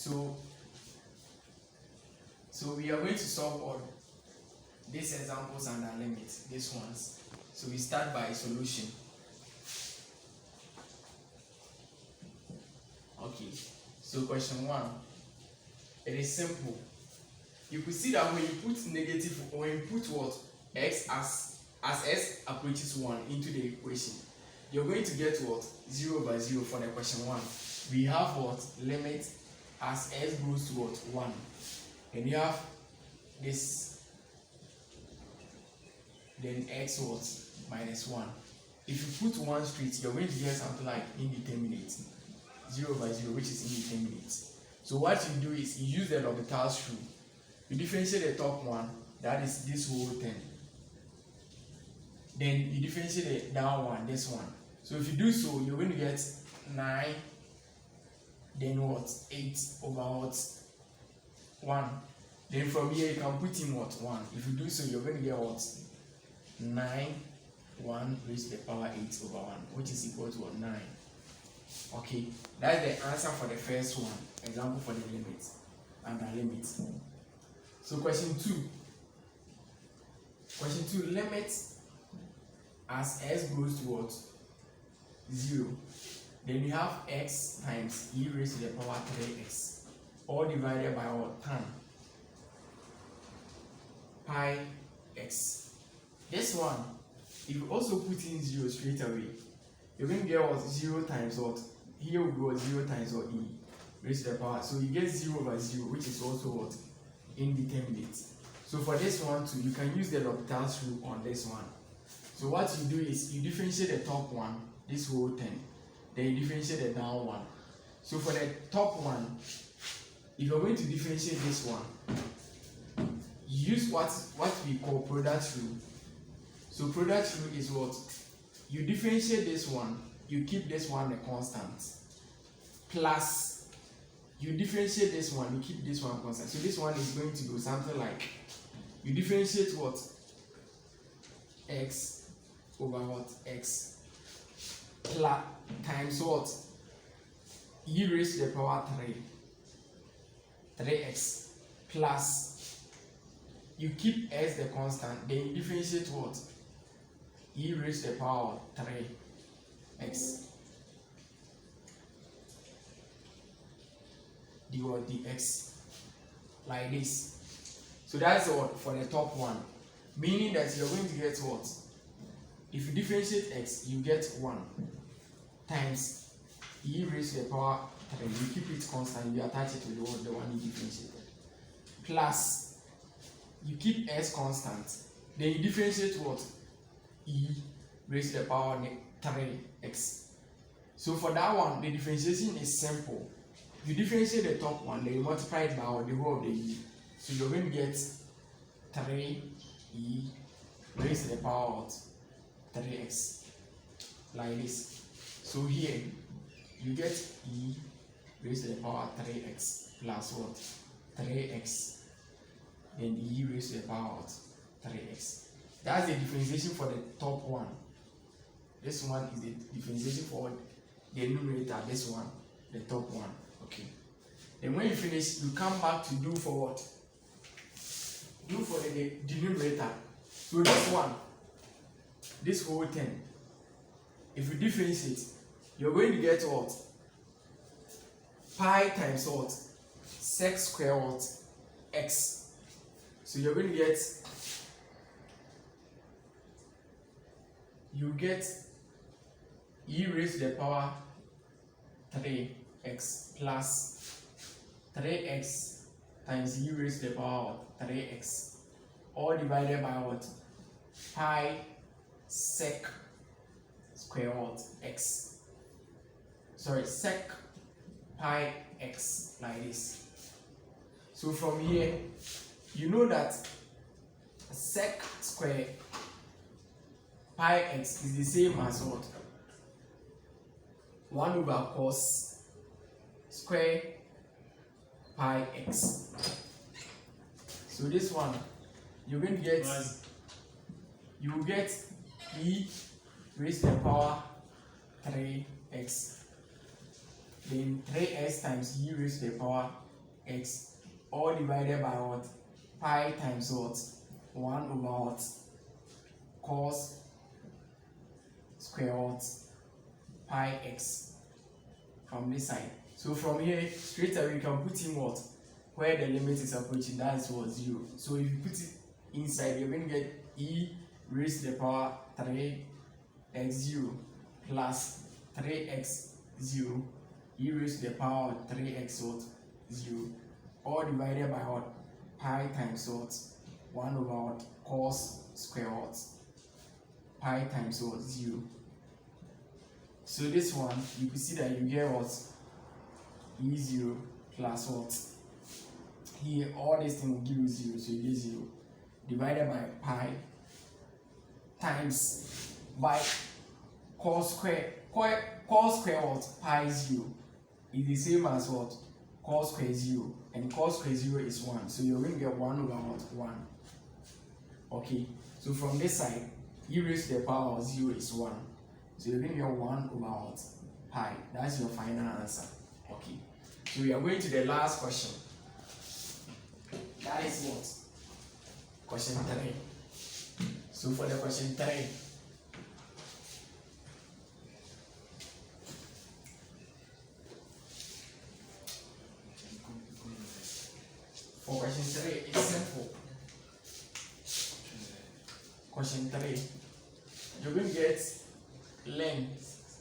So we are going to solve all these examples and their limits, these ones. So we start by solution. Okay, so question 1. It is simple. You could see that when you put negative, when you put what? X as s approaches 1 into the equation, you're going to get what? 0/0 for the question 1. We have what? Limit as s goes to what? 1. And you have this, then x what? -1. If you put 1 straight, you're going to get something like indeterminate. 0/0, which is indeterminate. So what you do is you use the L'Hopital's rule. You differentiate the top one, that is this whole thing. Then you differentiate the down one, this one. So if you do so, you're going to get 9, then what? 8/1. Then from here you can put in what? 1. If you do so, you're going to get what? 9, 1 raised to the power 8/1, which is equal to what? 9. Okay, that's the answer for the first one. Example for the limit and the limit. So question 2. Question 2, limit as s goes to what? 0. Then we have x times e raised to the power 3x, all divided by what? Tan pi x. This one, if you also put in 0 straight away, you're going to get what? 0 times what? Here we go 0 times what? E raised to the power. So you get 0/0, which is also what? Indeterminate. So for this one too, you can use the L'Hopital's rule on this one. So what you do is you differentiate the top one, this whole thing, then you differentiate the down one. So for the top one, if you're going to differentiate this one, use what we call product rule. So product rule is what? You differentiate this one, you keep this one a constant, plus you differentiate this one, you keep this one constant. So this one is going to go something like, you differentiate what? X over what? X plus times what? E raised to the power 3x plus, you keep s the constant, then you differentiate what? E raised to the power 3x dx, like this. So that's what for the top one, meaning that you're going to get what? If you differentiate x, you get 1 times e raised to the power 3. You keep it constant, you attach it to the one you differentiated, plus you keep s constant, then you differentiate what? E raised to the power 3x. So for that one, the differentiation is simple. You differentiate the top one, then you multiply it by the whole of the e. So you're going to get 3e raised to the power of 3x, like this. So here you get e raised to the power 3x plus what? 3x, then e raised to the power of 3x. That's the differentiation for the top one. This one is the differentiation for the numerator, this one, the top one. Okay. Then when you finish, you come back to do for what? Do for the denominator. So this one, this whole thing, if you differentiate, you're going to get what? Pi times what? Sec square what? X. So you're going to get, you get e raised to the power 3x plus 3x times e raised to the power of 3x, all divided by what? Pi sec square what? X. Sorry, sec pi x, like this. So from here, you know that sec square pi x is the same as what? 1 over cos square pi x. So this one, you're going to get, you will get e raised to the power 3x, then 3x times e raised to the power x, all divided by what? Pi times what? 1 over what? Cos square what? Pi x from this side. So from here, straight away you can put in what? Where the limit is approaching, that is what? 0. So if you put it inside, you're going to get e raised to the power 3x0 plus 3x0 e raised to the power of 3x what? 0, all divided by what? Pi times what? 1 over what? Cos square what? Pi times what? 0. So this one, you can see that you get what? E0 plus what? Here, all this thing will give you 0, so you get 0 divided by pi times by cos square. Cos square what? Pi 0 is the same as what? Cos square 0, and cos square 0 is 1, so you're going to get 1 over what? 1. Okay, so from this side, e raised to the power of 0 is 1, so you're going to get 1 over what? Pi. That's your final answer. Okay, so we are going to the last question. That is what? Question 3. So for the question 3, it's simple. Question 3, you're going to get length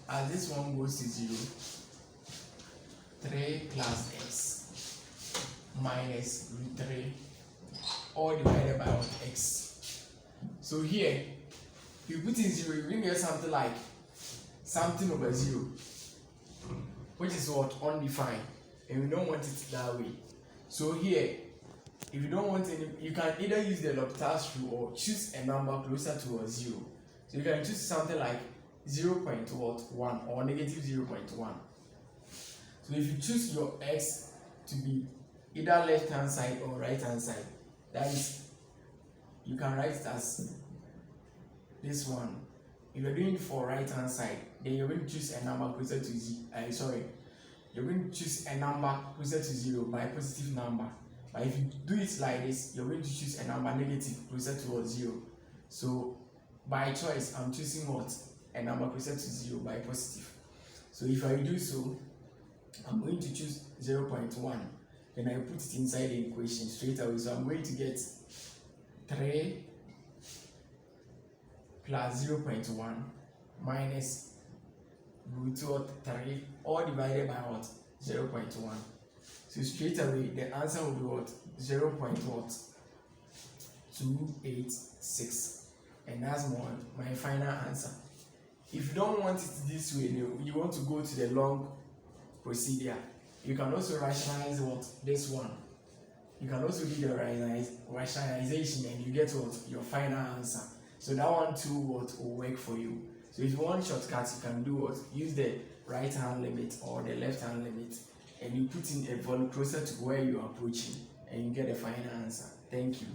as this one goes to 0, 3 plus x minus root 3, all divided by what? X. So here, if you put in 0, you're going to get something like something over 0, which is what? Undefined, and we don't want it that way. So here, if you don't want any, you can either use the L'Hopital's rule or choose a number closer to a 0. So you can choose something like 0.1 or negative 0.1. So if you choose your x to be either left hand side or right hand side, that is, you can write it as this one. If you're doing it for right hand side, then you're going to choose a number closer to you're going to choose a number closer to 0 by a positive number. But if you do it like this, you're going to choose a number negative closer towards 0. So by choice, I'm choosing what? A number closer to 0 by positive. So if I do so, I'm going to choose 0.1. Then I put it inside the equation straight away. So I'm going to get 3 plus 0.1 minus root 3, all divided by what? 0.1. So straight away, the answer will be what? 0.286. And that's my final answer. If you don't want it this way, you want to go to the long procedure, you can also rationalize what? This one. You can also do the rationalization and you get what? Your final answer. So that one too what will work for you. So if you want shortcuts, you can do what? Use the right hand limit or the left hand limit, and you put in a value closer to where you are approaching, and you get a final answer. Thank you.